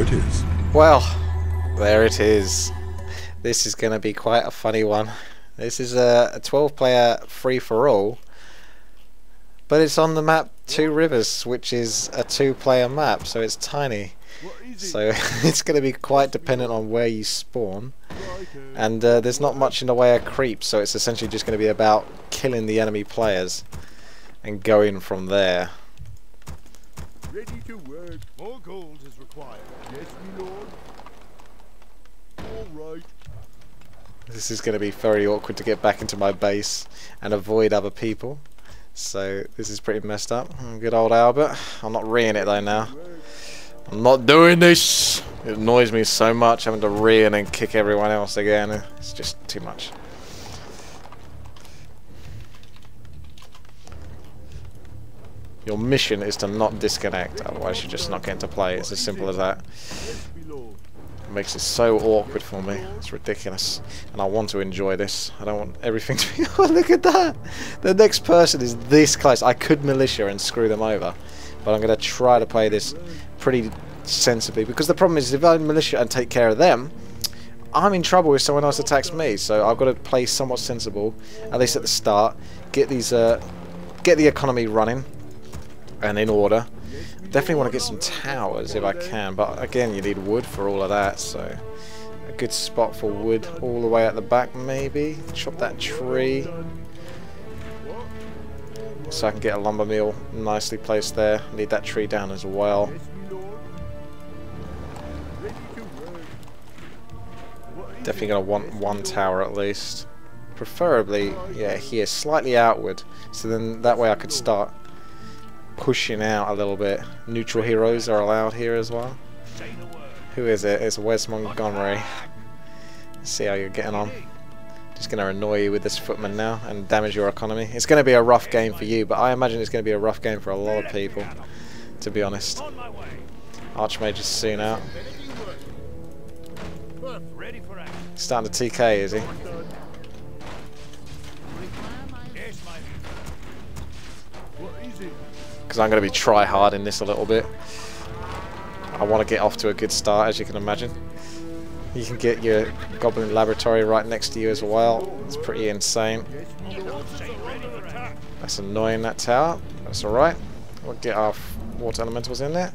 it is. Well, there it is. This is going to be quite a funny one. This is a 12-player free-for-all, but it's on the map Two Rivers, which is a 2-player map, so it's tiny. So it's going to be quite dependent on where you spawn, and there's not much in the way of creeps, so it's essentially just going to be about killing the enemy players and going from there. Ready to work. More gold is required. Yes, my lord. All right. This is going to be very awkward to get back into my base and avoid other people. So this is pretty messed up. Good old Albert. I'm not reeing it though now. I'm not doing this. It annoys me so much having to ree and then kick everyone else again. It's just too much. Your mission is to not disconnect, otherwise you're just not getting to play. It's as simple as that. It makes it so awkward for me. It's ridiculous. And I want to enjoy this. I don't want everything to be... Oh, look at that! The next person is this close. I could militia and screw them over. But I'm going to try to play this pretty sensibly. Because the problem is, if I militia and take care of them, I'm in trouble if someone else attacks me. So I've got to play somewhat sensible, at least at the start. Get these, get the economy running and in order. Definitely want to get some towers if I can, but again you need wood for all of that, so a good spot for wood all the way at the back maybe. Chop that tree so I can get a lumber mill nicely placed there. Need that tree down as well. Definitely going to want one tower at least, preferably yeah here, slightly outward, so then that way I could start pushing out a little bit. Neutral heroes are allowed here as well. Who is it? It's Wes Montgomery. Let's see how you're getting on. Just going to annoy you with this footman now and damage your economy. It's going to be a rough game for you, but I imagine it's going to be a rough game for a lot of people, to be honest. Archmage is soon out. Starting to TK, is he? Because I'm going to be try-hard in this a little bit. I want to get off to a good start, as you can imagine. You can get your Goblin Laboratory right next to you as well. It's pretty insane. That's annoying, that tower. That's alright. We'll get our water elementals in there.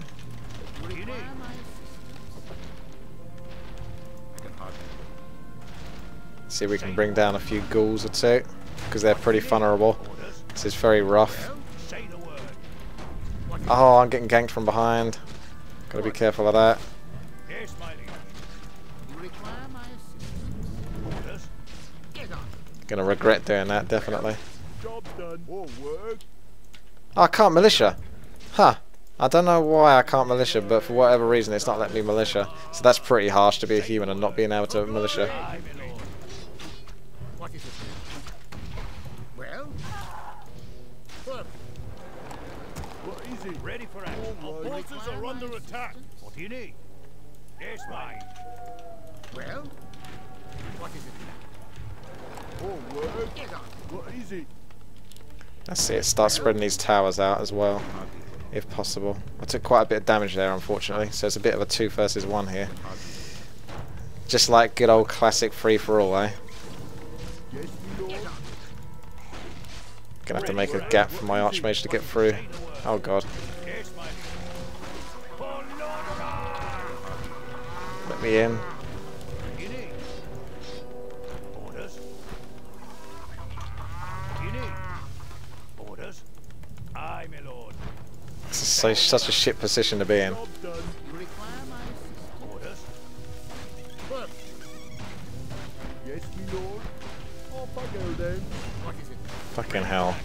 See if we can bring down a few ghouls or two, because they're pretty vulnerable. This is very rough. Oh, I'm getting ganked from behind. Gotta be careful of that. Gonna regret doing that, definitely. Oh, I can't militia. Huh. I don't know why I can't militia, but for whatever reason it's not letting me militia. So that's pretty harsh to be a human and not being able to militia. Ready for action. Our forces are under attack. What do you need? Yes, mine. Well, what is it? Oh, word. What is it? Let's see it start spreading these towers out as well, if possible. I took quite a bit of damage there, unfortunately, so it's a bit of a 2 versus 1 here. Just like good old classic free-for-all, eh? Gonna have to make a gap for my Archmage to get through. Oh god. Let me in. This is such a shit position to be in. Fucking hell.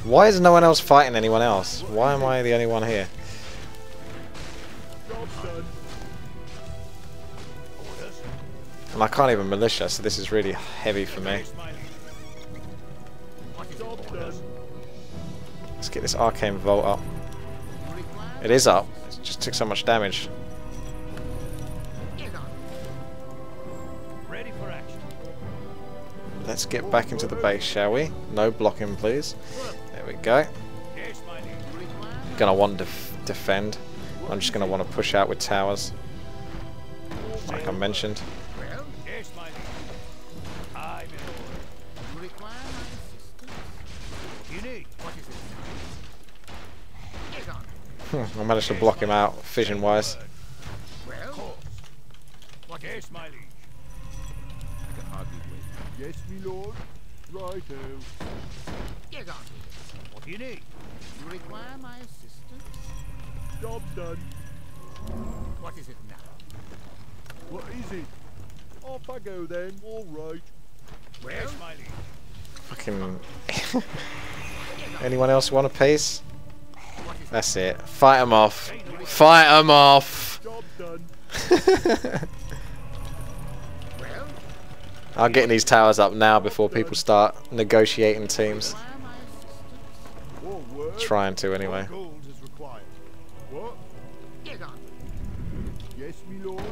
Why is no one else fighting anyone else? Why am I the only one here? And I can't even militia, so this is really heavy for me. Let's get this Arcane Vault up. It is up. It just took so much damage. Let's get back into the base, shall we? No blocking, please. There we go. Gonna want to defend. I'm just gonna want to push out with towers. like I mentioned. Well, yes, my liege. Aye, my lord. You require my assistance? What do you need? What is it now? Get on. I managed to block him out, fission-wise. Well, of course. What is my liege? I can hardly wait. Yes, my lord. Righto. Get on with it. What do you need? You require my assistance? Job done. What is it now? What is it? Off I go then. All right. Where's my liege? Fucking... Anyone else want a piece? That's it. Fight them off. Fight them off! Job done. Well, I'll get these towers up now before people start negotiating teams. all work. Trying to anyway. Gold is required. What? Get on. Yes, my lord.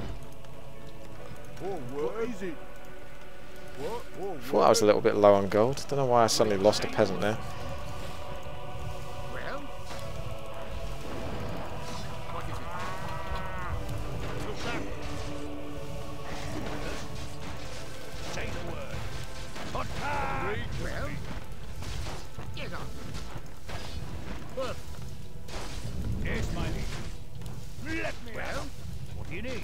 All work. What is it? What? All Thought I was a little bit low on gold. Don't know why I suddenly lost a peasant there. Well, what is it? Look back. Say the word. Attack! Well, get on. Perfect. Yes, my liege. Let me well. What do you need?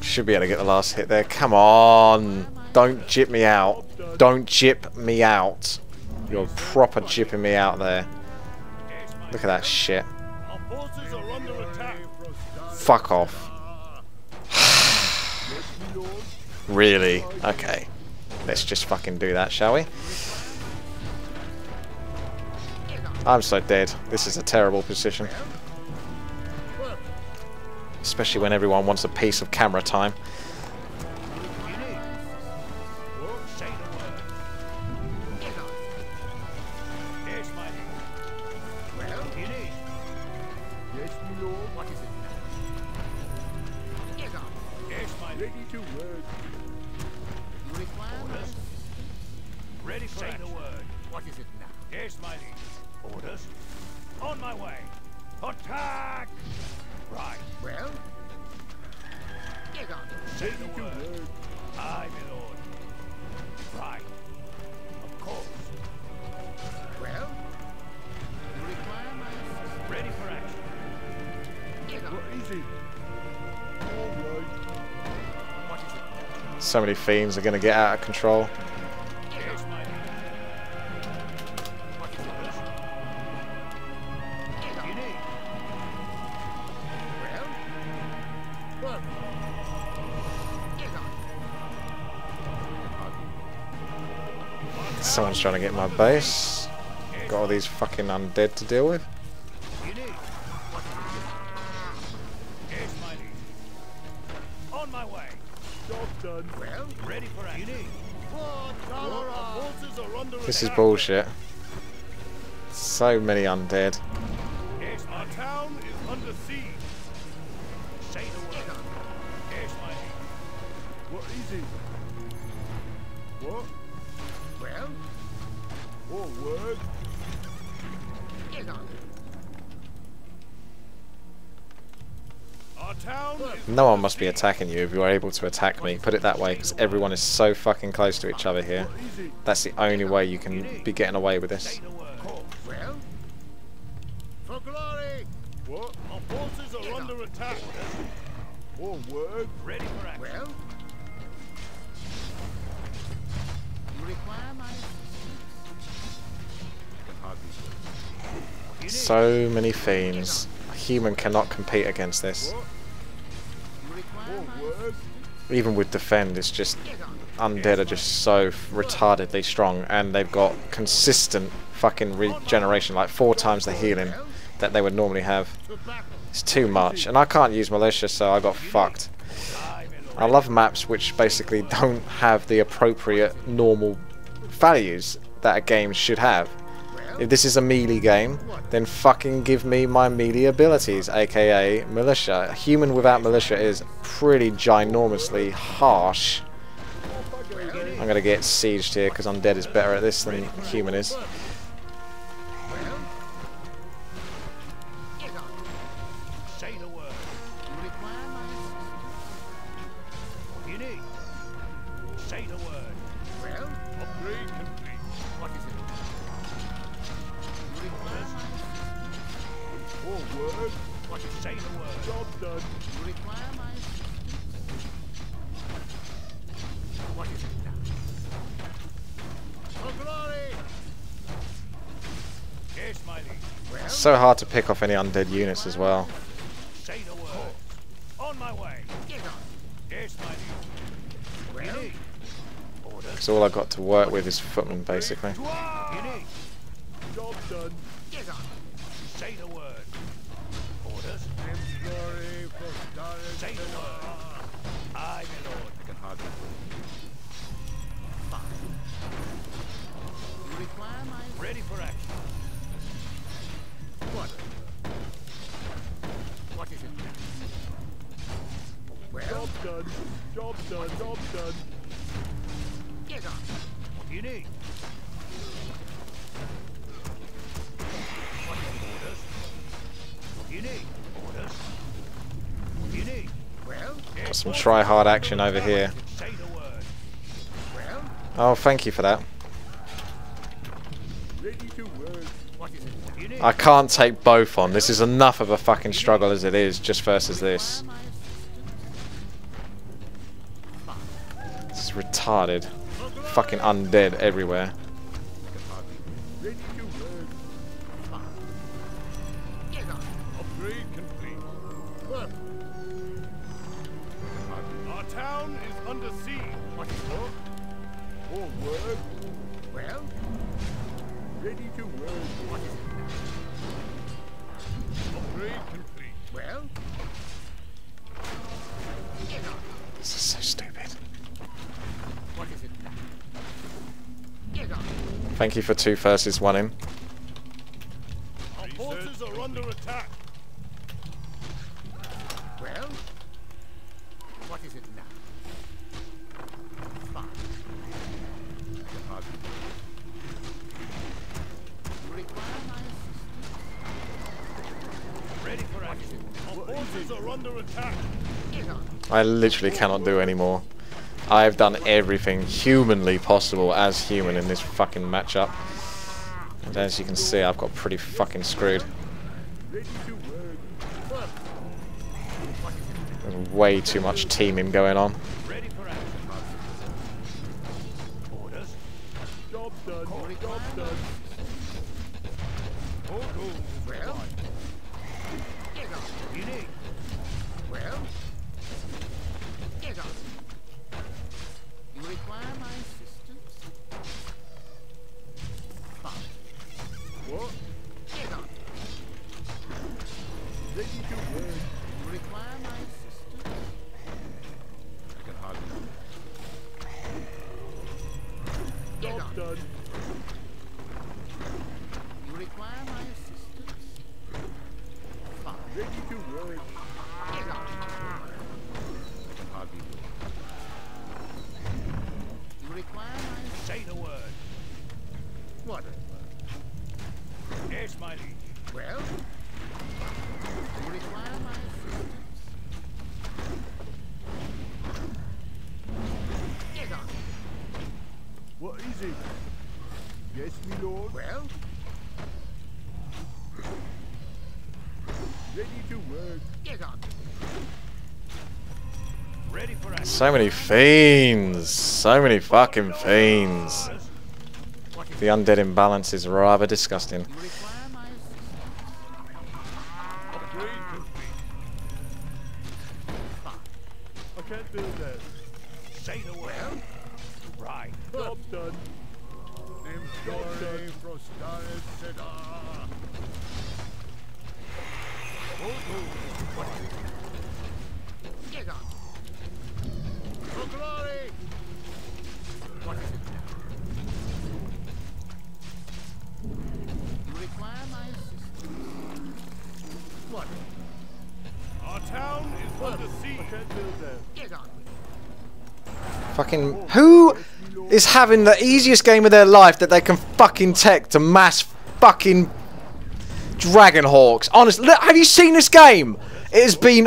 Should be able to get the last hit there. Come on! Don't jip me out. Don't jip me out. You're proper jipping me out there. Look at that shit. Our forces are under attack. Fuck off. Really? Okay. Let's just fucking do that, shall we? I'm so dead. This is a terrible position. Especially when everyone wants a piece of camera time. Ready for say the word. What is it now? Yes, my liege. Orders. On my way. Attack! Right. Well? Get on. Say the word. Aye, my lord. Right. Of course. Well? You require my assistance. Ready for action. Get on. What is it? All right. What is it? So many fiends are going to get out of control. Yes, my liege. What is it? Get on. You need. Well? Get on. Someone's trying to get my base. Got all these fucking undead to deal with. You need. What is it? Yes, my liege. On my way. Job done. Well, ready for action. You need. Our forces are under This is attack. bullshit. So many undead. Yes, our town is under siege. Say the word. Yes, my liege. What is it? What? Well? All word. Get on. Our town is No one must be attacking you if you're able to attack me. Put it that way, because everyone is so fucking close to each other here. What is it? That's the only way you can be getting away with this. Say the word. Well? For glory! What? Our forces are under attack. All word. Ready for action. Well? You require my assistance. So many fiends. A human cannot compete against this. You require my assistance. Even with defend, it's just undead are just so retardedly strong, and they've got consistent fucking regeneration, like 4 times the healing that they would normally have. It's too much, and I can't use militia, so I got fucked. I love maps which basically don't have the appropriate normal values that a game should have. If this is a melee game, then fucking give me my melee abilities, aka militia. A human without militia is pretty ginormously harsh. I'm gonna get sieged here because undead is better at this than human is. Forward. What is say the word? Job done. You require my assistance? What is it now? For glory! Yes, my liege. Well, It's so hard to pick off any undead units as well. say the word. On my way. Get on. Yes, my liege. Well, you need orders. Because all I've got to work with is footmen, basically. You need. Job done. Get on. Say the word. Orders. Glory for say the word. Aye, my lord. I can hardly fine. You require my ready for action. What? What is it now? Well, job done. Job done. Job done. Get on. What do you need? What orders? What do you need? Orders. What do you need? Well, Got some try-hard action over here. say the word. Well, Oh, thank you for that. ready to work. What is it? What do you need? I can't take both on. This is enough of a fucking struggle as it is, just versus this. This is retarded. Fucking undead everywhere. Ready to work. Get on. Upgrade complete. Work. Our town is under siege. What is work? More work. Well, ready to work. What is it now? Upgrade complete. Well, get on. This is so stupid. What is it now? Get on. Thank you for 2 versus 1 in. Our forces are under attack. Well, what is it now? Fine. You require my assistance? Ready for action. Our forces are under attack. Get on. I literally cannot do any more. I've done everything humanly possible as human in this fucking matchup. And as you can see, I've got pretty fucking screwed. Ready to work. Work. What is it? There's way too much teaming going on. Ready for action. Orders. Job done. Job done. All goals is well. Get on. You need. Well. Get on. You require my assistance? Fine. What? Get on. Ready to work. You require my assistance? I can hardly. Job done. You require my assistance? Fine. Ready to work. Get on. I can hardly. You require my say the word. What? Yes, my liege. Well? You require my assistance? Get on. What is it? Yes, my lord. Well? Ready to work. Get on. Ready for action. So many fiends. So many fucking fiends. The undead imbalance is rather disgusting. You require my assistance? Upgrade complete. Fine. I can't do that. Say the word. Right. Job done. Job done. Get on. For glory. What is it now? You require my assistance? What? Our town is under siege. I can't do that. Get on. Fucking who is having the easiest game of their life that they can fucking tech to mass fucking Dragon Hawks? Honestly, look, have you seen this game? It has been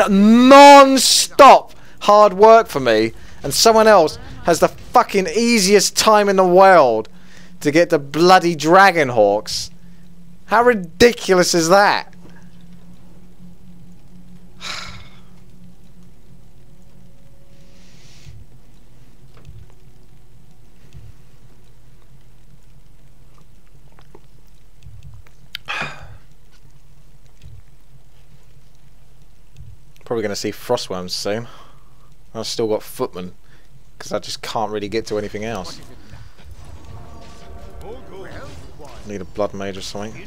non-stop hard work for me, and someone else has the fucking easiest time in the world to get the bloody Dragon Hawks. How ridiculous is that? Probably going to see frostworms soon. I've still got footmen, because I just can't really get to anything else. Need a blood mage or something.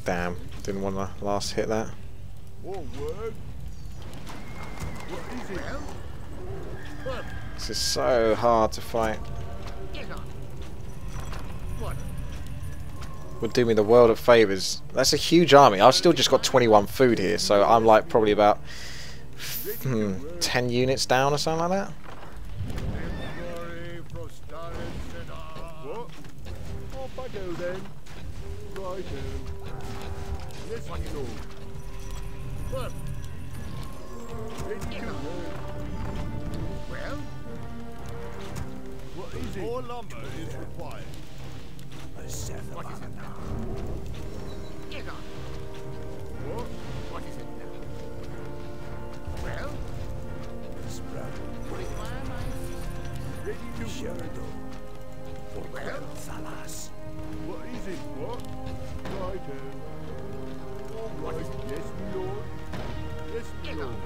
Damn, didn't want to last hit that. This is so hard to fight. Would do me the world of favours. That's a huge army. I've still just got 21 food here, so I'm like probably about 10 units down or something like that. More lumber is required. What is it now? What is it now? Well, require my ready to Sheridan. Well, Salas. What is it? What? Right. What is it? Yes, my lord. Yes, my lord.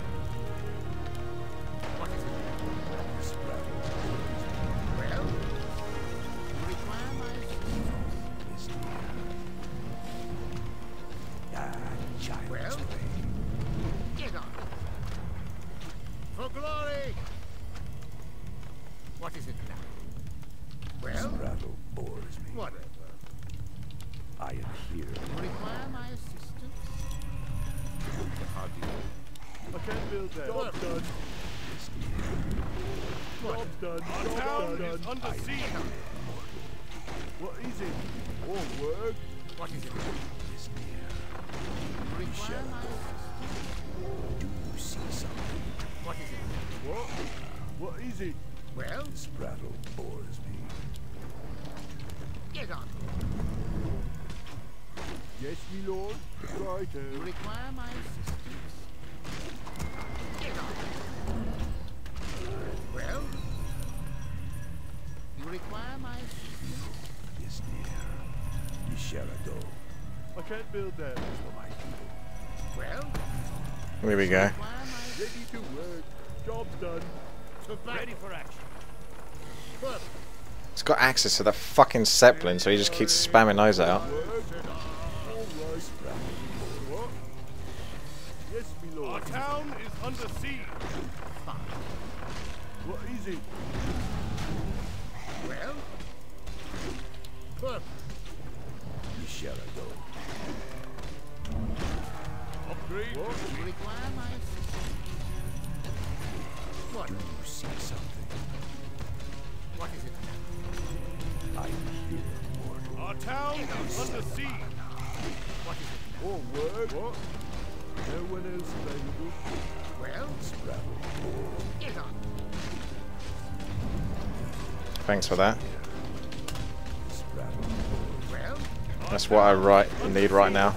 What is it? Well, require my well, get on. For glory! What is it now? Well, this rattle bores me. Whatever. I am here. Require my assistance? How do you? I can't build that. Job done. Job done. Our town is under siege. What is it? More work? What is it? Require my assistance. Do you see something? What is it? What? What is it? Well, this rattle bores me. Get on. Yes, my lord. Right. You require my assistance. Get on. Well, you require my assistance. Is near. You shall adore. I can't build that. For my people. Well, Here we go. ready to work. Job done. Ready for action. Perfect. It's got access to that fucking Zeppelin, so he just keeps spamming those out. Yes, my lord. Our town is under siege. What is it? Well, perfect. You shall go. Upgrade. What? You require my assistance. What? Do you see something? What is it? I am here, mortal. Our town is under siege. What is it? More work. What? No one else available. Well, Scrabble. Get on. Thanks for that. Well, That's what I need right now. our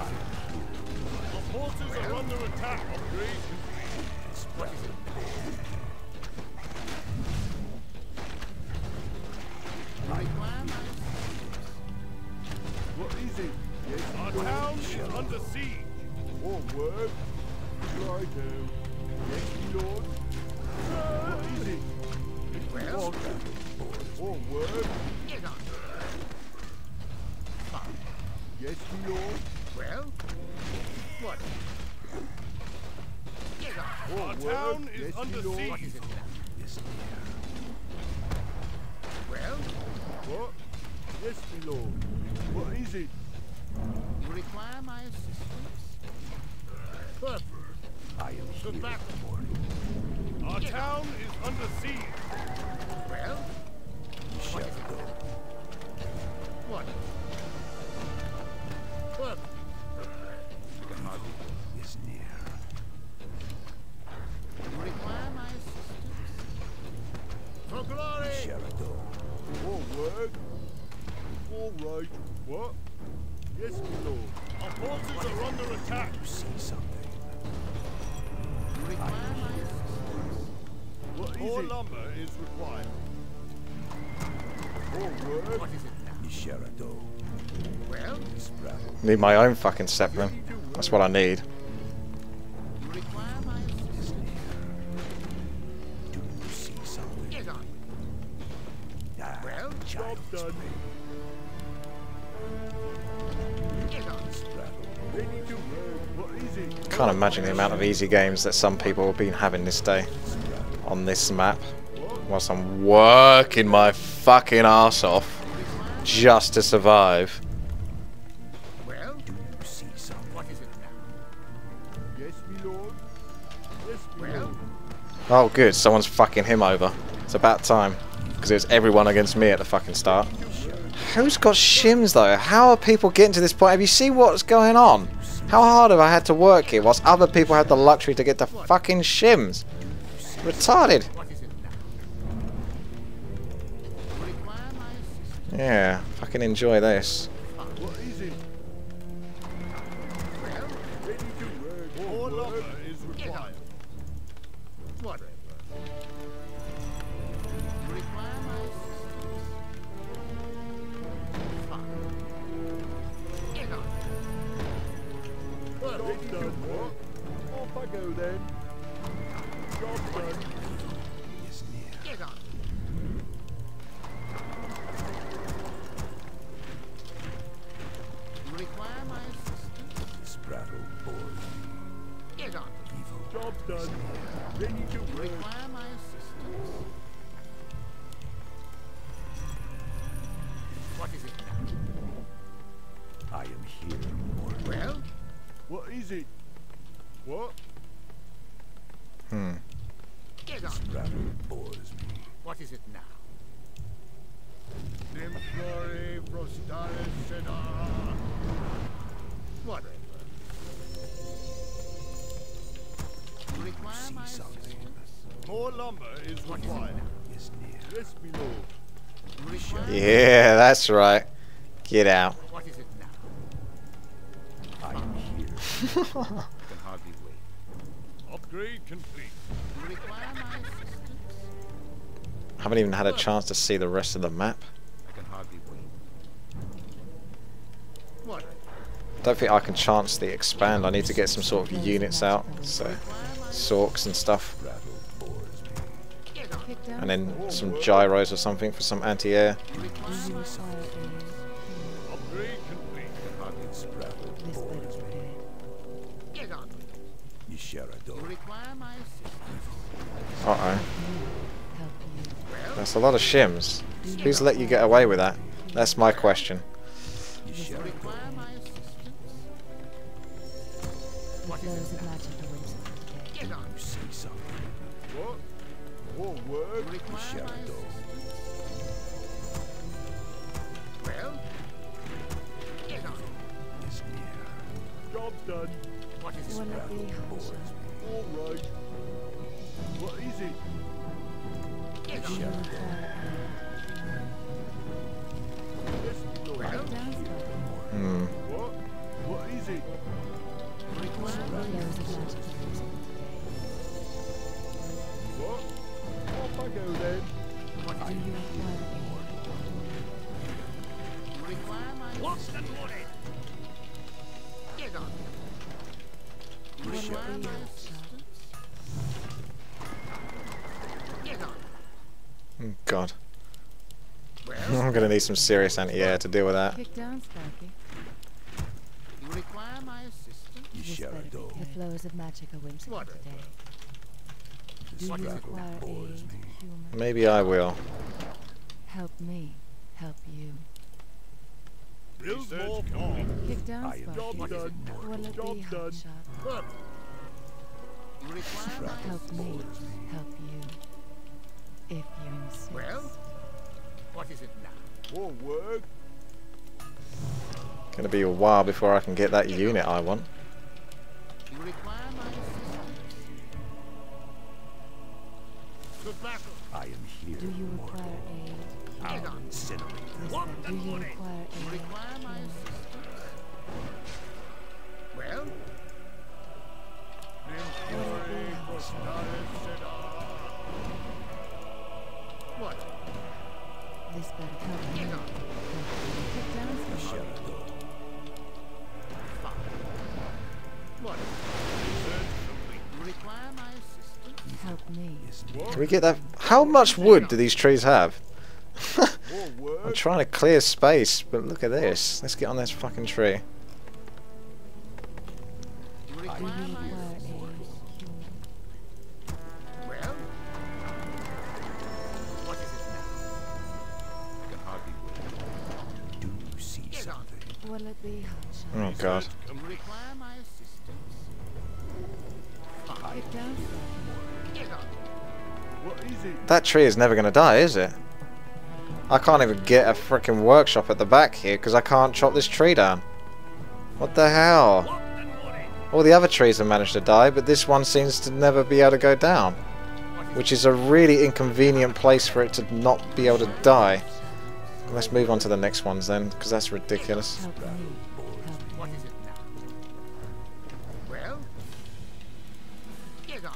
forces are under attack. Upgrade. What is it? What is it? Yes, our town is under siege. More work. Righto. Yes, my lord. What is it? Well, more work. Get on. Fine. Yes, my lord. Well, what? Get on. Our town is under siege. What is it now? Well, what? Yes, my lord. What is it? You require my assistance? Perfect. I am here, mortal. Our town is under siege. Well, you shall go. What? Perfect. The mother is near. You require my assistance? For glory! You shall go. More work. All right. What? Yes, my lord. Our forces are under attack. You see something? More lumber is required. More work. What is it now? Well, Need my own fucking zeppelin. That's what I need. you require my assistance. Do you see something? Get on. Well, job done. Get on. Ready to work. What is it? Can't imagine the amount of easy games that some people have been having this day on this map, whilst I'm working my fucking ass off just to survive. Well, do you see something? What is it now? Yes, my lord. Yes, my lord. Oh good, someone's fucking him over. It's about time, because it was everyone against me at the fucking start. Who's got shims though? How are people getting to this point? Have you seen what's going on? How hard have I had to work here whilst other people had the luxury to get the fucking shims? Retarded. Yeah, fucking enjoy this. What is it? Well, ready to work. More lumber is required. Whatever. Require my assistance. Fine. Get on. Well, ready to work. Off I go then. Job done. Get on. Require my assistance. Spraddle board. Get on. Job done. Ready to work. Require my assistance. What is it now? I am here. Well, what is it? What? Get on. Spraddle bores me. What is it now? Nemflore Frostalis Sedar. Whatever. Require my assistance. More lumber is required. Yes, my lord. Yeah, that's right. Get out. What is it now? I am here. I can hardly wait. Upgrade complete. Require my assistance. I haven't even had a chance to see the rest of the map. I can hardly wait. What? Don't think I can chance the expand. I need to get some sort of units out, so sorks and stuff, and then some gyros or something for some anti-air. Upgrade complete. Can hardly spraddle bores me. Get on. Require my assistance. Uh-oh. That's a lot of shims. Who's let you get away with that? That's my question. Require my assistance. What is it? Get on. You see something. What? More work? Require my assistance. Well? Get on. It's near. Job done. What is it? All right. What is it? Get on. Yes, my lord. What? What is it? What? Off I go then. What do you require? What's the money? Get on. Require my assistance. Get on. Oh, God. Well, I'm gonna need some serious anti-air to deal with that. Kick down, Sparky. you require my assistance. This better be. The flows of magic are whimsical Whatever. today. Do you What is it? require aid, human? Maybe I will. Help me. Help you. Build more farm. Kick down, Job Sparky. done. Will it Job be done. hot shot? What? You require my Help me. Help you. If you insist. Well, what is it now? More work? Gonna be a while before I can get that unit I want. You require my assistance. To battle. I am here. Do you require aid? Get on. Incinerate. This better. Do you require You aid? require my assistance. Well? Help me. Can we get that? How much wood do these trees have? I'm trying to clear space, but look at this. Let's get on this fucking tree. Do you require a Well, what is it now? I can hardly wait. Do you see something? Will it be hot? Oh god. Require my assistance. Get down, sir. Get on. What is it? That tree is never going to die, is it? I can't even get a freaking workshop at the back here because I can't chop this tree down. What the hell? All the other trees have managed to die, but this one seems to never be able to go down. Which is a really inconvenient place for it to not be able to die. Let's move on to the next ones then, because that's ridiculous. Help me. Help What me. is it now? Well, get on.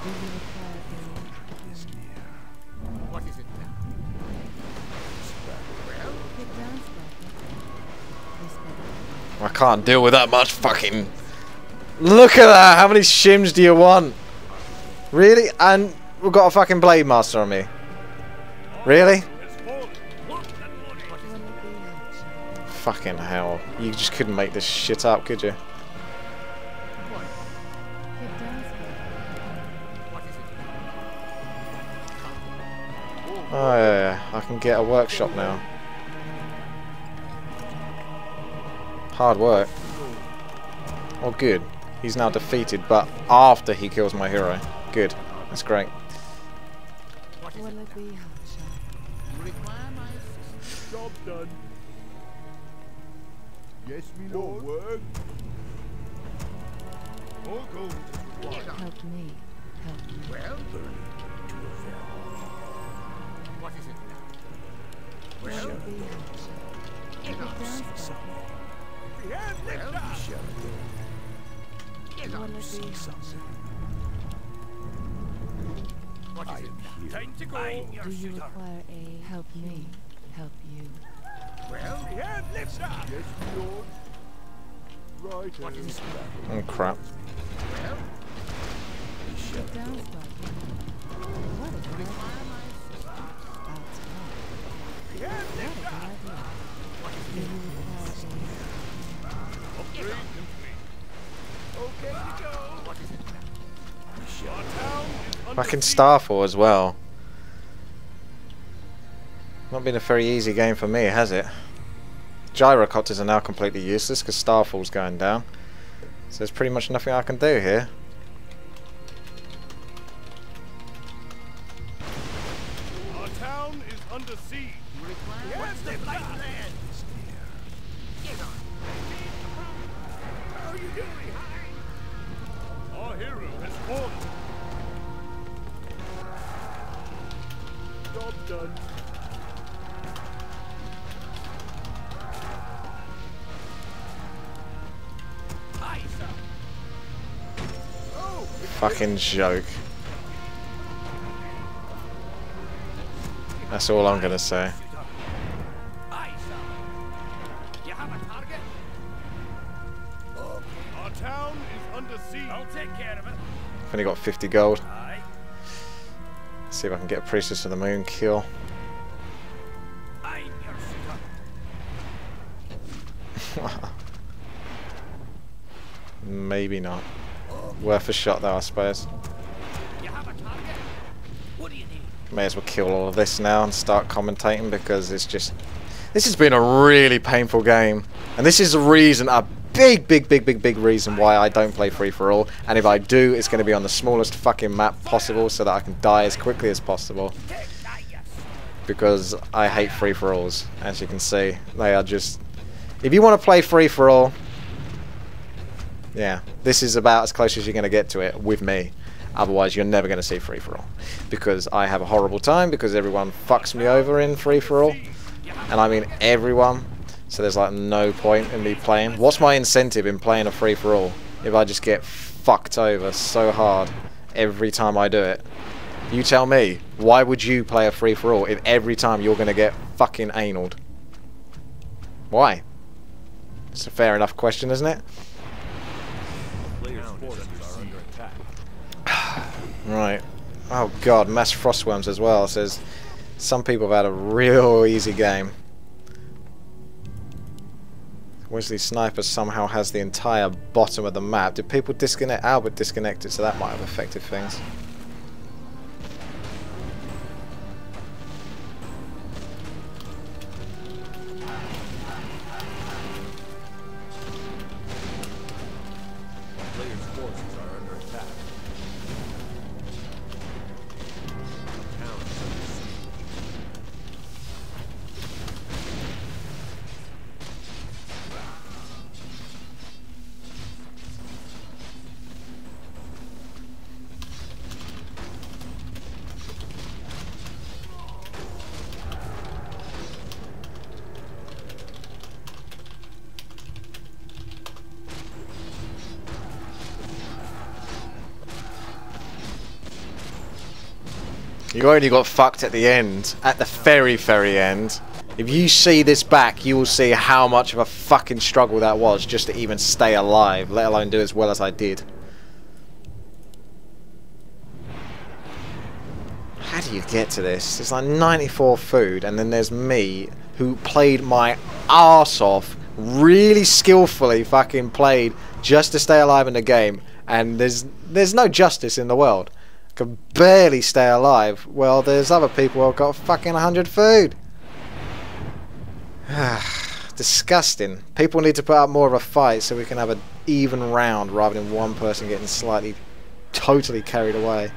Do you require a What is it now? Well, get down, sir? This better. I can't deal with that much fucking... Look at that! How many shims do you want? Really? And we've got a fucking blade master on me. Really? Will it be hot? Fucking hell. You just couldn't make this shit up, could you? Get down, sir. what is it now? Oh yeah, I can get a workshop now. Hard work. Oh good. He's now defeated, but after he kills my hero. Good. That's great. What is Will it it be hot? now? Require my assistance. Job done. Yes, me lord. Work. All good. Get on. Help me. Help me. Well, what is it now? Will Well, it be hot? get Get on. down, sir. Well, get Will on. it be hot? What is it now? Time to go. Do you require a help me? Help you. Well, yes, me lord. Right. What is it? Oh crap. Well, Get down, sir. What a good idea. That's right. What a good idea. Do you require okay to go. What is it now? Back in Starfall as well. Not been a very easy game for me, has it? Gyrocopters are now completely useless because Starfall's going down. So there's pretty much nothing I can do here. Our town is under siege. What's the light land? Get on. How are you doing? Our hero has fallen. Job done. Hi, sir. Oh, Fucking joke. That's all I'm gonna say. hi, sir. You have a target? Our town is under siege. I'll take care of it. I've only got 50 gold. Aye. See if I can get a Priestess of the Moon kill. I'm your shooter. Maybe not. Worth a shot though, I suppose. You have a target? What do you need? May as well kill all of this now and start commentating because it's just... This has been a really painful game. And this is the reason, a big reason why I don't play free-for-all. And if I do, it's going to be on the smallest fucking map possible so that I can die as quickly as possible. Take that, yes. Because I hate free-for-alls, as you can see. They are just... If you want to play free-for-all... Yeah, this is about as close as you're going to get to it with me. Otherwise, you're never going to see free-for-all. Because I have a horrible time, because everyone fucks me over in free-for-all. And I mean everyone. So there's like no point in me playing. What's my incentive in playing a free-for-all if I just get fucked over so hard every time I do it? You tell me, why would you play a free-for-all if every time you're going to get fucking analed? Why? It's a fair enough question, isn't it? Players' forces are under attack. Right. Oh god, mass frostworms as well. It says some people have had a real easy game. Wesley Sniper somehow has the entire bottom of the map. Did people disconnect? Albert disconnected, so that might have affected things. Players' forces are under attack. Town is under siege. You only got fucked at the end, at the very, very end. If you see this back, you will see how much of a fucking struggle that was just to even stay alive, let alone do as well as I did. How do you get to this? There's like 94 food, and then there's me, who played my arse off, really skillfully fucking played just to stay alive in the game, and there's no justice in the world. Can barely stay alive. Well, there's other people who've got fucking 100 food. Disgusting. People need to put up more of a fight so we can have an even round rather than one person getting slightly, totally carried away.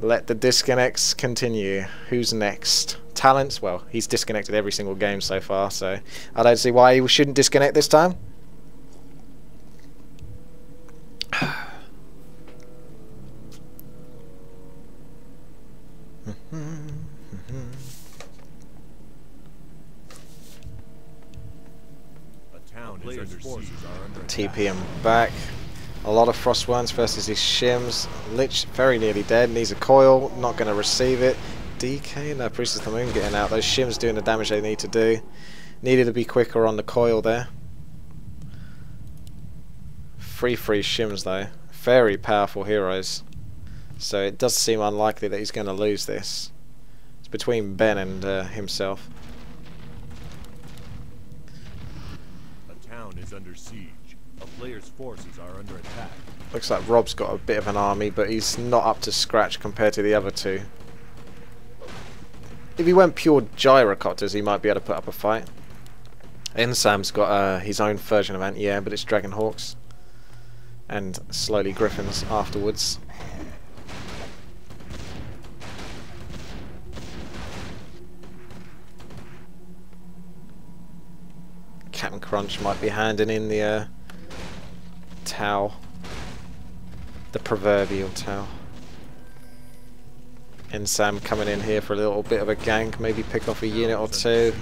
Let the disconnects continue. Who's next? Talents? Well, he's disconnected every single game so far, so I don't see why he shouldn't disconnect this time. A town is under siege. TP him back. A lot of frostworms versus his shims. Lich very nearly dead. Needs a coil. Not going to receive it. DK? No, Priest of the Moon getting out. Those shims doing the damage they need to do. Needed to be quicker on the coil there. Free shims though. Very powerful heroes. So it does seem unlikely that he's going to lose this. It's between Ben and himself. A town is under siege. A player's forces are under attack. Looks like Rob's got a bit of an army, but he's not up to scratch compared to the other two. If he went pure gyrocopters, he might be able to put up a fight. Ensam's got his own version of anti-air, but it's Dragonhawks. And slowly Griffins afterwards. Captain Crunch might be handing in the towel. The proverbial towel. Ensam coming in here for a little bit of a gank, maybe pick off a unit or two.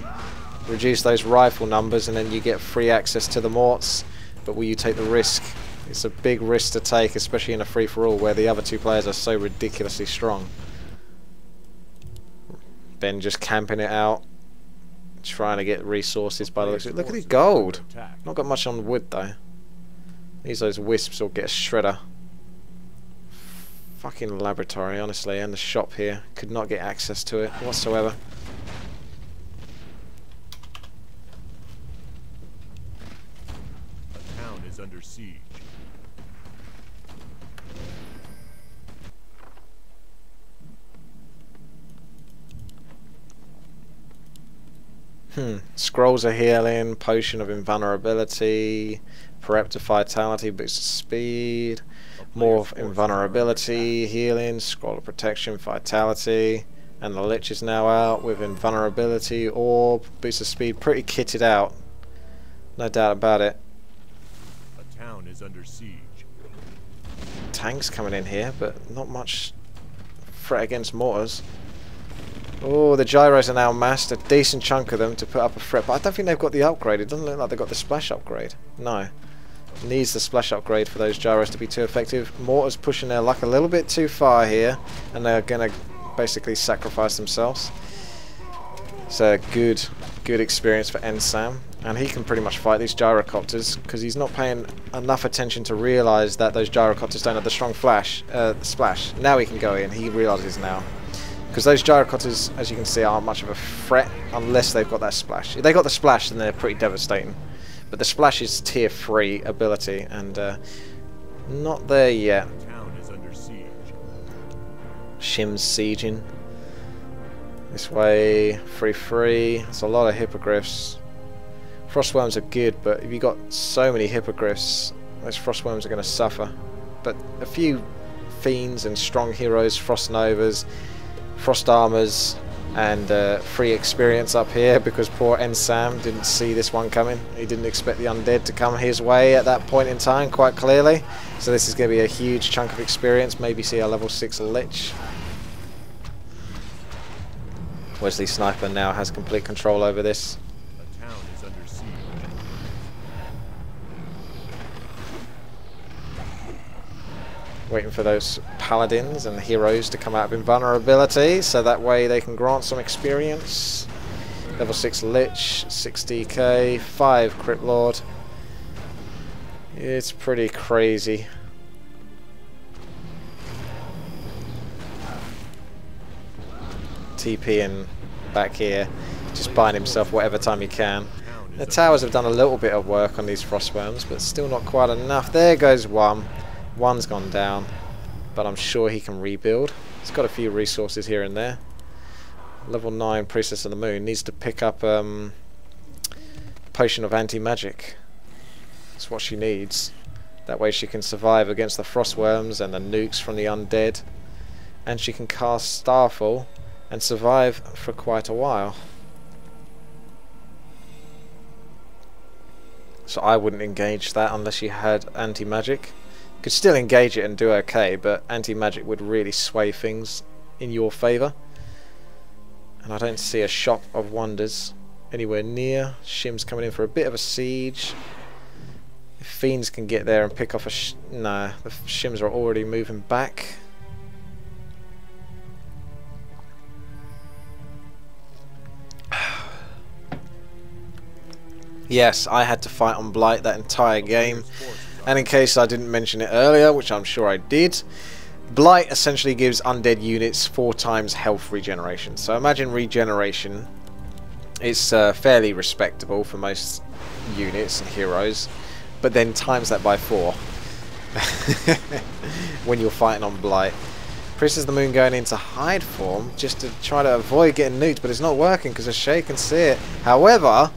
Reduce those rifle numbers and then you get free access to the morts. But will you take the risk? It's a big risk to take, especially in a free-for-all where the other two players are so ridiculously strong. Ben just camping it out. Trying to get resources by the looks of it. Look at the gold. Not got much on wood though. Needs those wisps or get a shredder. Fucking laboratory, honestly, and the shop here. Could not get access to it whatsoever. A town is under siege. Scrolls of healing, potion of invulnerability, prep to vitality, boost speed, more invulnerability, healing, scroll of protection, vitality, and the Lich is now out with invulnerability, orb, boost of speed, pretty kitted out, no doubt about it. A town is under siege. Tanks coming in here, but not much threat against mortars. Oh, the gyros are now massed, a decent chunk of them to put up a threat, but I don't think they've got the upgrade. It doesn't look like they've got the splash upgrade. No. Needs the splash upgrade for those gyros to be too effective. Mortars pushing their luck a little bit too far here, and they're going to basically sacrifice themselves. So good experience for Ensam. And he can pretty much fight these gyrocopters because he's not paying enough attention to realise that those gyrocopters don't have the strong splash. Now he can go in. He realises now. Because those gyrocopters, as you can see, aren't much of a threat unless they've got that splash. If they got the splash, then they're pretty devastating. But the splash is tier 3 ability, and not there yet. The town is under siege. Shim's sieging. This way, 3-3. There's a lot of hippogriffs. Frostworms are good, but if you've got so many hippogriffs, those frostworms are going to suffer. But a few fiends and strong heroes, frost novas, frost armors, and free experience up here because poor Ensam didn't see this one coming. He didn't expect the undead to come his way at that point in time, quite clearly. So this is going to be a huge chunk of experience. Maybe see a level 6 Lich. Wesley Sniper now has complete control over this. The town is under siege. Waiting for those paladins and heroes to come out of invulnerability, so that way they can grant some experience. Level 6 Lich, 60k, 5 Crypt Lord. It's pretty crazy. TPing back here, just buying himself whatever time he can. The towers have done a little bit of work on these frostworms, but still not quite enough. There goes one. One's gone down, but I'm sure he can rebuild. He's got a few resources here and there. Level 9 Priestess of the Moon needs to pick up Potion of Anti-Magic. That's what she needs. That way she can survive against the frostworms and the nukes from the undead. And she can cast Starfall and survive for quite a while. So I wouldn't engage that unless you had anti-magic. Could still engage it and do okay, but anti-magic would really sway things in your favour. And I don't see a Shop of Wonders anywhere near. Shim's coming in for a bit of a siege. If Fiends can get there and pick off a nah, the Shims are already moving back. Yes, I had to fight on Blight that entire game. And in case I didn't mention it earlier, which I'm sure I did, Blight essentially gives undead units 4 times health regeneration. So imagine regeneration. It's fairly respectable for most units and heroes, but then times that by 4 when you're fighting on Blight. Priestess of the Moon going into hide form just to try to avoid getting nuked, but it's not working because Shay can see it. However,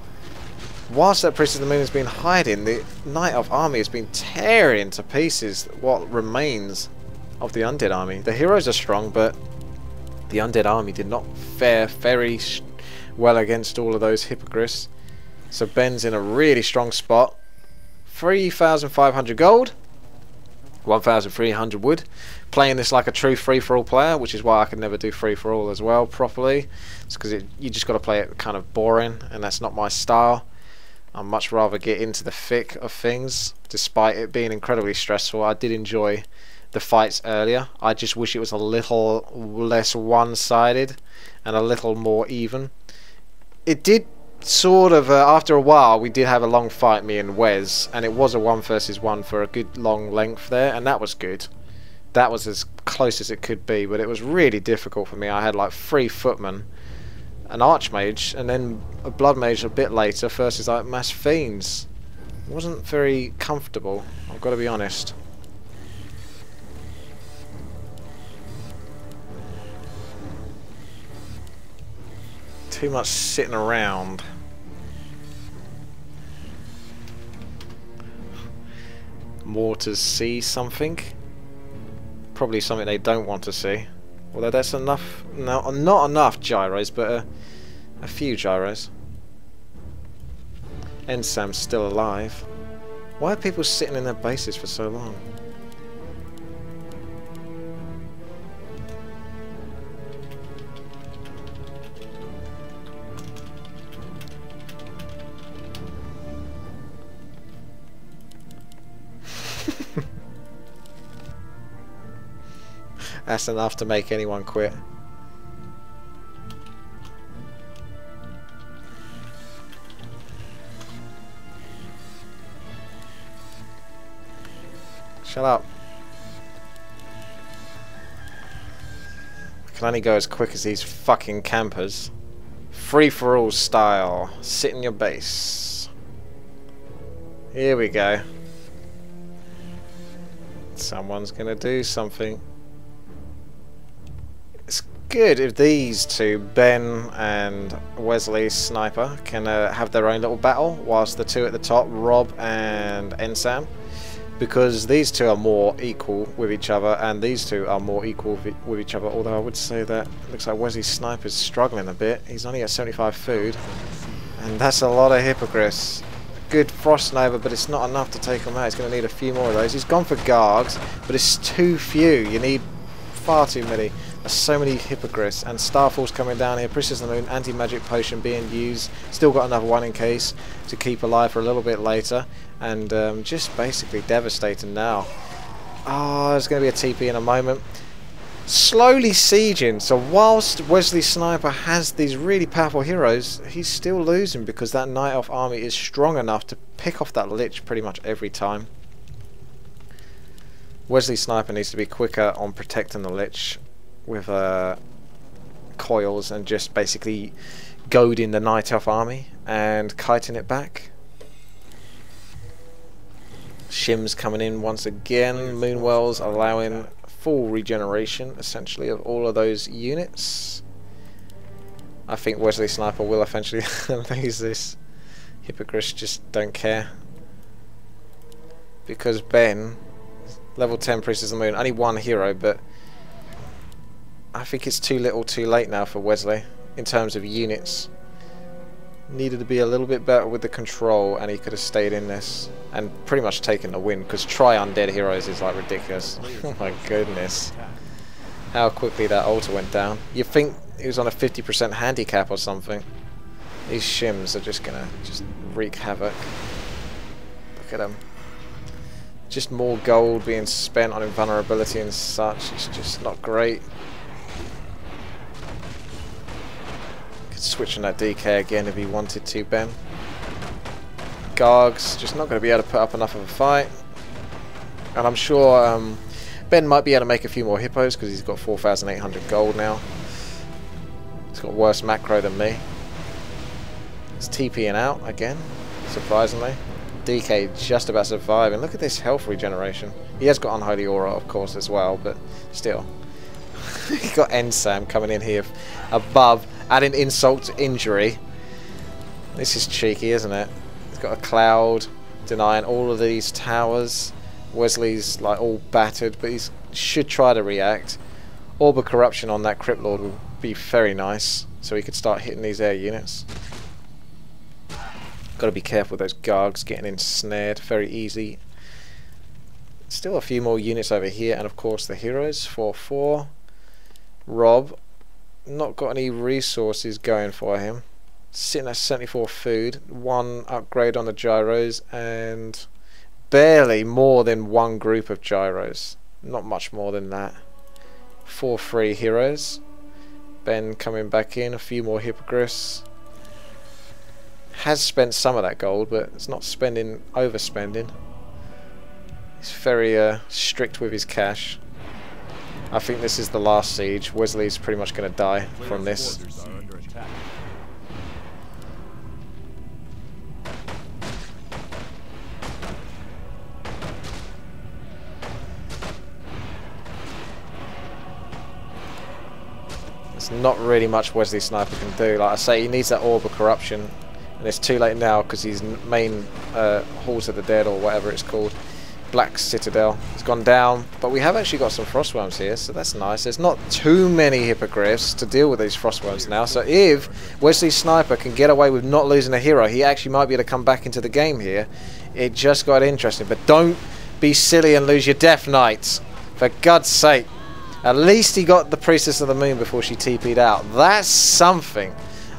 whilst that Priestess of the Moon has been hiding, the Knight of Army has been tearing to pieces what remains of the undead army. The heroes are strong, but the undead army did not fare very well against all of those hippogriffs. So Ben's in a really strong spot. 3,500 gold, 1,300 wood. Playing this like a true free-for-all player, which is why I can never do free-for-all as well properly. It's because you just got to play it kind of boring, and that's not my style. I'd much rather get into the thick of things, despite it being incredibly stressful. I did enjoy the fights earlier. I just wish it was a little less one-sided and a little more even. It did sort of, after a while, we did have a long fight, me and Wes, and it was a 1 versus 1 for a good long length there, and that was good. That was as close as it could be, but it was really difficult for me. I had like 3 footmen, an archmage, and then a blood mage a bit later versus like mass fiends. It wasn't very comfortable, I've got to be honest. Too much sitting around. Mortars see something. Probably something they don't want to see. Although that's enough. No, not enough gyros, but a few gyros. Ensam's still alive. Why are people sitting in their bases for so long? That's enough to make anyone quit. Shut up. I can only go as quick as these fucking campers. Free-for-all style. Sit in your base. Here we go. Someone's gonna do something. It's good if these two, Ben and Wesley Sniper, can have their own little battle, whilst the two at the top, Rob and Ensam, because these two are more equal with each other, and these two are more equal with each other. Although I would say that it looks like Wesley Sniper's struggling a bit. He's only at 75 food, and that's a lot of hippogriffs. Good frost nova, but it's not enough to take him out. He's going to need a few more of those. He's gone for gargs, but it's too few. You need far too many. There's so many hippogriffs, and Starfall's coming down here. Princess of the Moon, anti-magic potion being used. Still got another one in case to keep alive for a little bit later, and just basically devastating now. Oh, there's going to be a TP in a moment. Slowly sieging, so whilst Wesley Sniper has these really powerful heroes, he's still losing because that Night Elf army is strong enough to pick off that Lich pretty much every time. Wesley Sniper needs to be quicker on protecting the Lich with coils and just basically goading the Night Elf army and kiting it back. Shims coming in once again, Moonwells allowing full regeneration essentially of all of those units. I think Wesley Sniper will eventually lose this. Hippogriffs just don't care, because Ben, level 10 Priestess of the Moon, only one hero, but I think it's too little too late now for Wesley in terms of units. Needed to be a little bit better with the control, and he could have stayed in this and pretty much taken the win, because try undead heroes is like ridiculous. Oh my goodness, how quickly that altar went down. You think he was on a 50% handicap or something. These shims are just gonna wreak havoc. Look at them. Just more gold being spent on invulnerability and such. It's just not great. Could switch on that DK again if he wanted to, Ben. Gargs just not going to be able to put up enough of a fight, and I'm sure Ben might be able to make a few more hippos because he's got 4,800 gold now. He's got worse macro than me. He's TPing out again, surprisingly. DK just about surviving. Look at this health regeneration. He has got Unholy Aura, of course, as well, but still. He got Ensam coming in here above, adding insult to injury. This is cheeky, isn't it? Got a cloud denying all of these towers. Wesley's like all battered, but he should try to react. Orb of Corruption on that Crypt Lord would be very nice, so he could start hitting these air units. Got to be careful with those Gargs getting ensnared. Very easy. Still a few more units over here, and of course the heroes. 4-4. Rob, not got any resources going for him. Sitting at 74 food, one upgrade on the gyros, and barely more than one group of gyros. Not much more than that. 4 free heroes. Ben coming back in, a few more hippogriffs. Has spent some of that gold, but it's not overspending. He's very strict with his cash. I think this is the last siege. Wesley's pretty much going to die from this. There's not really much Wesley Sniper can do. Like I say, he needs that Orb of Corruption, and it's too late now because his main Halls of the Dead, or whatever it's called, Black Citadel, has gone down. But we have actually got some Frostworms here, so that's nice. There's not too many Hippogriffs to deal with these Frostworms now, so if Wesley Sniper can get away with not losing a hero, he actually might be able to come back into the game here. It just got interesting, but don't be silly and lose your Death Knights, for God's sake. At least he got the Priestess of the Moon before she TP'd out. That's something.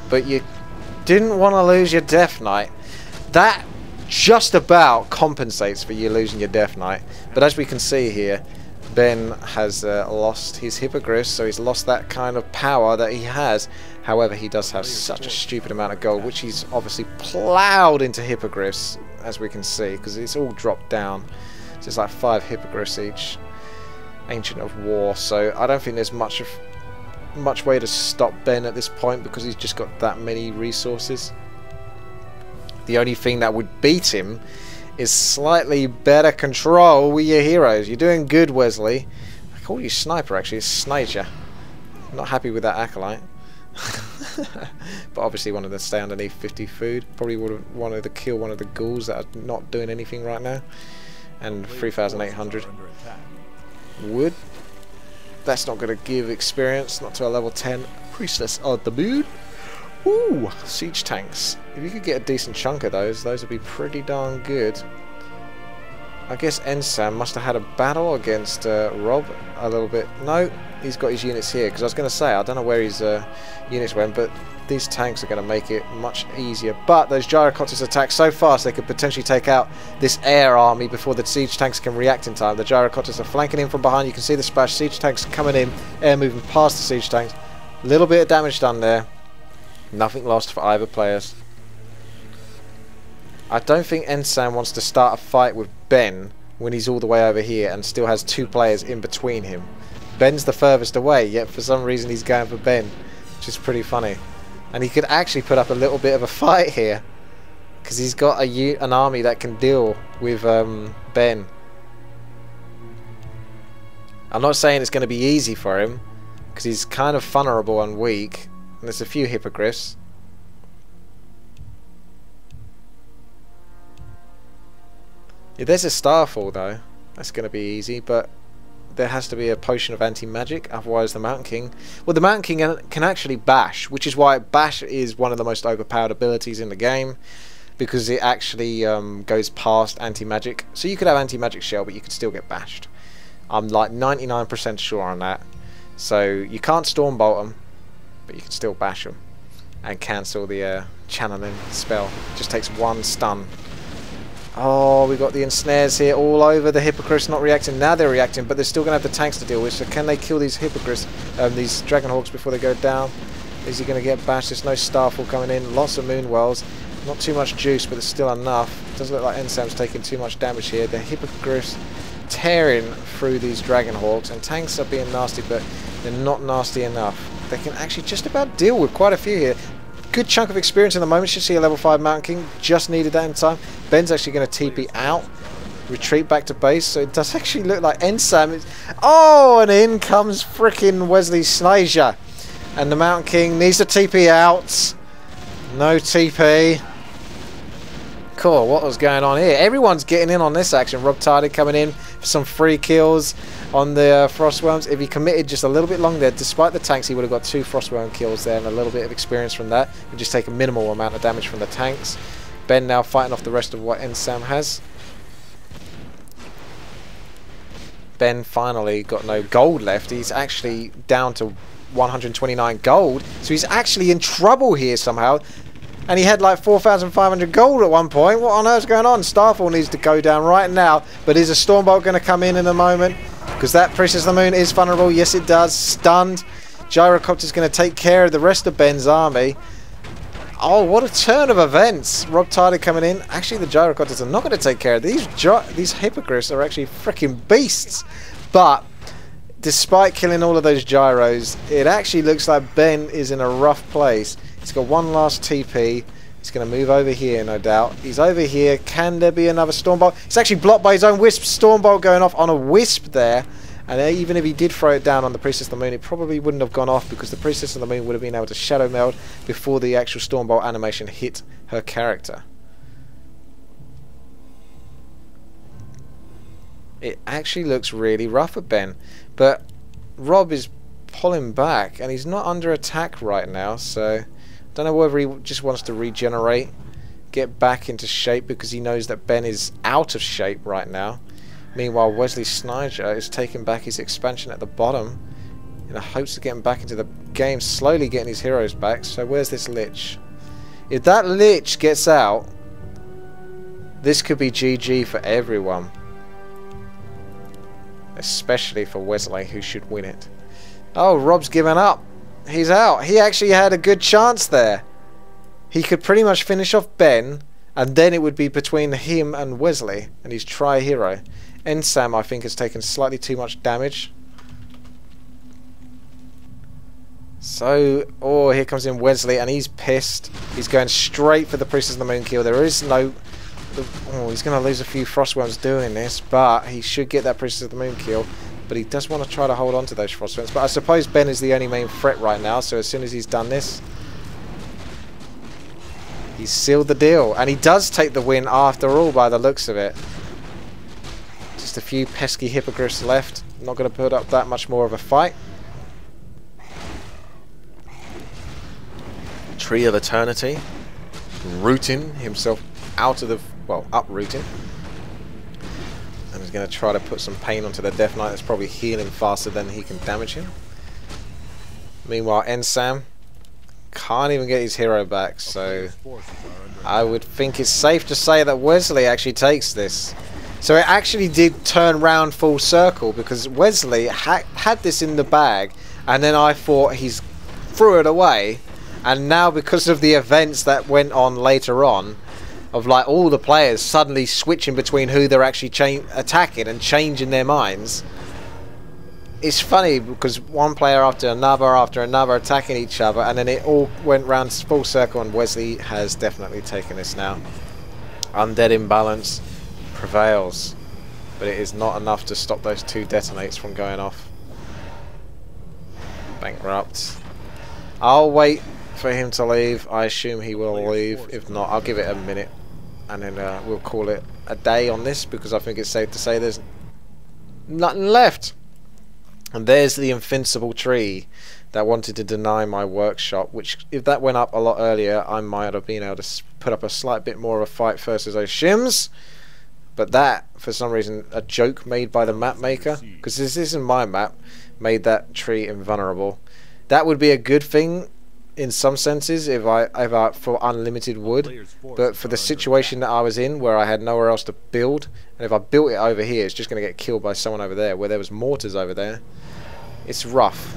But you didn't want to lose your Death Knight. That just about compensates for you losing your Death Knight. But as we can see here, Ben has lost his Hippogriffs, so he's lost that kind of power that he has. However, he does have such a stupid amount of gold, which he's obviously ploughed into Hippogriffs, as we can see, because it's all dropped down So it's like 5 hippogriffs each. Ancient of War. So I don't think there's much way to stop Ben at this point because he's just got that many resources. The only thing that would beat him is slightly better control with your heroes. You're doing good, Wesley. I call you Sniper actually, it's Sniper. Not happy with that Acolyte. But obviously wanted to stay underneath 50 food. Probably would have wanted to kill one of the ghouls that are not doing anything right now. And 3,800 wood. That's not going to give experience, not to a level 10 Priestess of the Moon. Ooh, siege tanks. If you could get a decent chunk of those would be pretty darn good. I guess Ensam must have had a battle against Rob a little bit. No, he's got his units here, because I was going to say, I don't know where his units went, but these tanks are going to make it much easier. But those gyrocopters attack so fast they could potentially take out this air army before the siege tanks can react in time. The gyrocopters are flanking in from behind. You can see the splash. Siege tanks coming in, air moving past the siege tanks. Little bit of damage done there. Nothing lost for either players. I don't think Ensam wants to start a fight with Ben when he's all the way over here and still has 2 players in between him. Ben's the furthest away, yet for some reason he's going for Ben, which is pretty funny. And he could actually put up a little bit of a fight here, because he's got an army that can deal with Ben. I'm not saying it's going to be easy for him, because he's kind of vulnerable and weak. And there's a few hippogriffs. Yeah, there's a Starfall though. That's going to be easy, but there has to be a potion of anti-magic, otherwise the Mountain King... Well, the Mountain King can actually bash, which is why bash is one of the most overpowered abilities in the game, because it actually goes past anti-magic. So you could have anti-magic shell, but you could still get bashed. I'm like 99% sure on that. So you can't Stormbolt them, but you can still bash them and cancel the channeling spell. It just takes 1 stun. Oh, we got the ensnares here all over. The hippogriffs not reacting. Now they're reacting, but they're still going to have the tanks to deal with. So can they kill these hippogriffs, these dragonhawks before they go down? Is he going to get bashed? There's no Starfall coming in. Lots of Moonwells. Not too much juice, but there's still enough. It doesn't look like Ensam's taking too much damage here. The hippogriffs tearing through these dragonhawks, and tanks are being nasty, but they're not nasty enough. They can actually just about deal with quite a few here. Good chunk of experience in the moment. Should see a level 5 Mountain King. Just needed that in time. Ben's actually going to TP out. Retreat back to base. So it does actually look like Ensam is... Oh, and in comes frickin' Wesley Snipes. And the Mountain King needs to TP out. No TP. Cool, what was going on here? Everyone's getting in on this action. Rob Tardy coming in for some free kills on the Frostworms. If he committed just a little bit longer, despite the tanks, he would have got 2 Frostworm kills there and a little bit of experience from that. He'd just take a minimal amount of damage from the tanks. Ben now fighting off the rest of what Ensam has. Ben finally got no gold left. He's actually down to 129 gold. So he's actually in trouble here somehow. And he had like 4,500 gold at one point. What on earth's going on? Starfall needs to go down right now. But is a Stormbolt going to come in a moment? Because that Priestess of the Moon is vulnerable. Yes, it does. Stunned. Gyrocopter's going to take care of the rest of Ben's army. Oh, what a turn of events. Rob Tardy coming in. Actually, the Gyrocopters are not going to take care of these hippogriffs are actually freaking beasts. But despite killing all of those gyros, it actually looks like Ben is in a rough place. He's got one last TP. He's going to move over here, no doubt. He's over here. Can there be another Stormbolt? It's actually blocked by his own Wisp. Stormbolt going off on a Wisp there. And even if he did throw it down on the Priestess of the Moon, it probably wouldn't have gone off because the Priestess of the Moon would have been able to Shadow Meld before the actual Stormbolt animation hit her character. It actually looks really rough at Ben. But Rob is pulling back and he's not under attack right now, so... Don't know whether he just wants to regenerate, get back into shape because he knows that Ben is out of shape right now. Meanwhile, Wesley Snipes is taking back his expansion at the bottom in the hopes of getting back into the game, slowly getting his heroes back. So where's this Lich? If that Lich gets out, this could be GG for everyone. Especially for Wesley, who should win it. Oh, Rob's given up. He's out. He actually had a good chance there. He could pretty much finish off Ben, and then it would be between him and Wesley and his tri-hero. Ensam, I think, has taken slightly too much damage. So, oh, here comes in Wesley, and he's pissed. He's going straight for the Priestess of the Moon kill. There is no... Oh, he's going to lose a few Frostworms doing this, but he should get that Priestess of the Moon kill. But he does want to try to hold on to those Frostworms. But I suppose Ben is the only main threat right now, so as soon as he's done this, he's sealed the deal. And he does take the win after all, by the looks of it. Just a few pesky hippogriffs left. Not going to put up that much more of a fight. Tree of Eternity, rooting himself out of the, well, uprooting, and he's going to try to put some pain onto the Death Knight. That's probably healing faster than he can damage him. Meanwhile, Ensam can't even get his hero back, so I would think it's safe to say that Wesley actually takes this. So it actually did turn round full circle, because Wesley had this in the bag, and then I thought he's threw it away. And now, because of the events that went on later on, of like all the players suddenly switching between who they're actually attacking and changing their minds, it's funny because one player after another attacking each other, and then it all went round full circle, and Wesley has definitely taken this now. Undead imbalance prevails, but it is not enough to stop those two detonates from going off. Bankrupt. I'll wait for him to leave. I assume he will leave. If not, I'll give it a minute, and then we'll call it a day on this, because I think it's safe to say there's nothing left. And there's the invincible tree that wanted to deny my workshop, which if that went up a lot earlier, I might have been able to put up a slight bit more of a fight versus those shims. But that, for some reason, a joke made by the map maker, because this isn't my map, made that tree invulnerable. That would be a good thing in some senses if I for unlimited wood, but for the situation that I was in where I had nowhere else to build, and if I built it over here, it's just going to get killed by someone over there, where there was mortars over there. It's rough.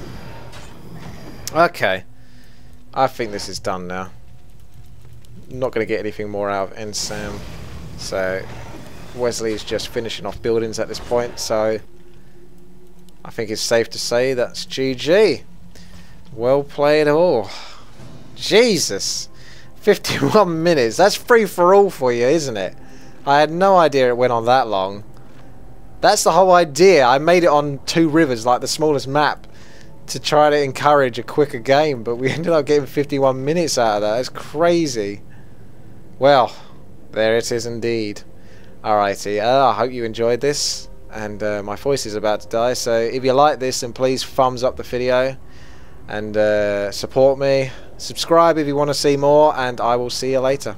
Okay, I think this is done now. Not going to get anything more out of Ensam, so Wesley is just finishing off buildings at this point, so I think it's safe to say that's GG. Well played all. Jesus, 51 minutes. That's free for all for you, isn't it? I had no idea it went on that long. That's the whole idea. I made it on 2 rivers, like the smallest map, to try to encourage a quicker game, but we ended up getting 51 minutes out of that. That's crazy. Well, there it is indeed. Alrighty, I hope you enjoyed this, and my voice is about to die, so if you like this, then please thumbs up the video and support me. Subscribe if you want to see more, and I will see you later.